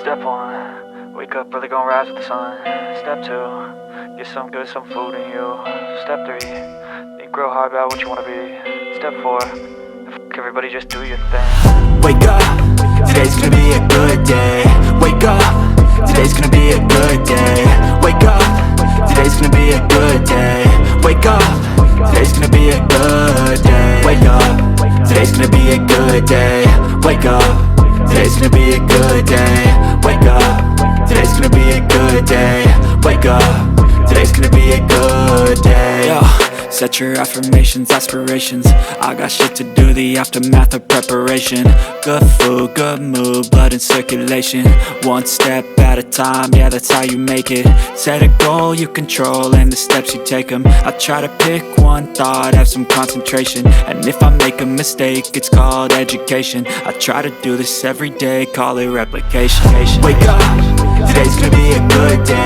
Step 1, wake up early, gonna rise with the sun. Step 2, get some good, some food in you. Step 3, think real hard about what you wanna be. Step 4, fuck everybody, just do your thing. Wake up, today's gonna be a good day. Wake up, today's gonna be a good day. Wake up, today's gonna be a good day. Wake up, today's gonna be a good day. Wake up, today's gonna be a good day. Wake up, today's gonna be a good day. Wake up, today's gonna be a good day. Wake up, today's gonna be a good day. Yo, set your affirmations, aspirations. I got shit to do, the aftermath of preparation. Good food, good mood, blood in circulation. One step at a time, yeah, that's how you make it. Set a goal you control and the steps you take them. I try to pick one thought, have some concentration. And if I make a mistake, it's called education. I try to do this every day, call it replication. Wake up, today's gonna be a good day.